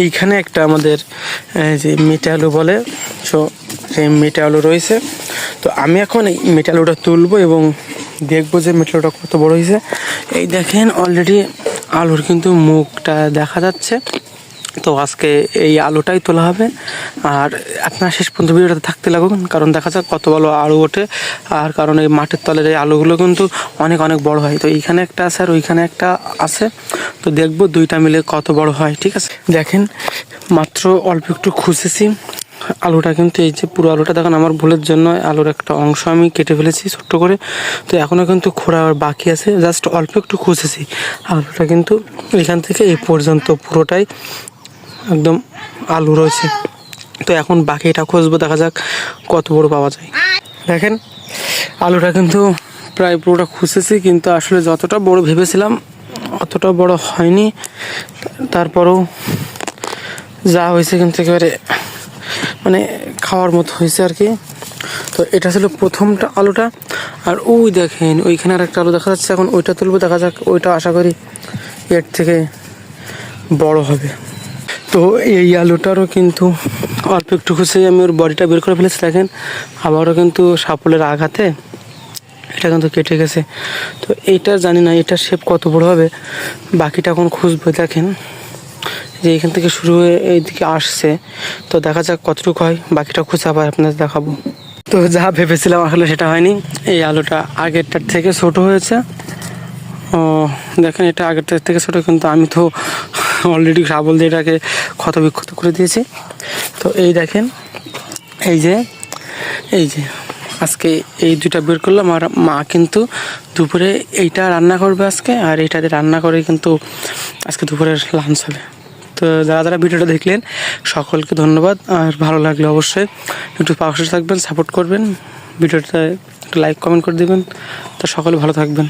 এইখানে একটা আমাদের যে মিঠে আলু বলে, সো সেই মিঠে আলু রয়েছে। তো আমি এখন এই মিঠে আলুটা তুলবো এবং দেখবো যে মিঠে আলুটা কত বড় হয়েছে। এই দেখেন অলরেডি আলুর কিন্তু মুখটা দেখা যাচ্ছে। তো আজকে এই আলুটাই তোলা হবে, আর আপনার শেষ পর্যন্ত ভিডিওটা থাকতে লাগুন, কারণ দেখা যাক কত ভালো আলু ওঠে। আর কারণ এই মাটির তলের এই আলুগুলো কিন্তু অনেক অনেক বড় হয়। তো এইখানে একটা আছে আর ওইখানে একটা আছে, তো দেখবো দুইটা মিলে কত বড় হয়। ঠিক আছে, দেখেন মাত্র অল্প একটু খুঁজেছি আলুটা, কিন্তু এই যে পুরো আলুটা দেখেন আমার ভুলের জন্য আলুর একটা অংশ আমি কেটে ফেলেছি ছোট্ট করে। তো এখনও কিন্তু খোঁড়া বাকি আছে, জাস্ট অল্প একটু খুঁজেছি। আলুটা কিন্তু এখান থেকে এই পর্যন্ত পুরোটাই একদম আলু রয়েছে। তো এখন বাকিটা খুঁজবো, দেখা যাক কত বড় পাওয়া যায়। দেখেন আলুটা কিন্তু প্রায় পুরোটা খুঁজেছি, কিন্তু আসলে যতটা বড় ভেবেছিলাম অতটা বড় হয়নি। তারপরেও যা হয়েছে কিন্তু একেবারে মানে খাওয়ার মতো হয়েছে আর কি। তো এটা ছিল প্রথমটা আলুটা। আর ওই দেখেন ওইখানে আর একটা আলু দেখা যাচ্ছে, এখন ওইটা তুলবো, দেখা যাক ওইটা আশা করি এর থেকে বড় হবে। তো এই আলুটারও কিন্তু অল্প একটু খুঁজে আমি ওর বডিটা বের করে ফেলেছি। দেখেন আবারও কিন্তু সাপলের আঘাতে এটা কিন্তু কেটে গেছে। তো এইটা জানি না এটার শেপ কত বড় হবে, বাকিটা এখন খুঁজবো। দেখেন যে এখান থেকে শুরু হয়ে এইদিকে আসছে, তো দেখা যাক কতটুকু হয়, বাকিটা খুঁজে আবার আপনাদের দেখাবো। তো যা ভেবেছিলাম আসলে সেটা হয়নি, এই আলুটা আগেরটার থেকে ছোট হয়েছে। ও দেখেন এটা আগেরটার থেকে ছোট, কিন্তু আমি তো অলরেডি শাবল দিয়ে এটাকে ক্ষত বিক্ষত করে দিয়েছি। তো এই দেখেন এই যে আজকে এই দুটা বের করলাম। আর মা কিন্তু দুপুরে এইটা রান্না করবে আজকে, আর এইটাতে রান্না করে কিন্তু আজকে দুপুরের লাঞ্চ হবে। তো যারা যারা ভিডিওটা দেখলেন সকলকে ধন্যবাদ। আর ভালো লাগলে অবশ্যই একটু পাশে থাকবেন, সাপোর্ট করবেন, ভিডিওটা একটু লাইক কমেন্ট করে দেবেন। তো সকলে ভালো থাকবেন।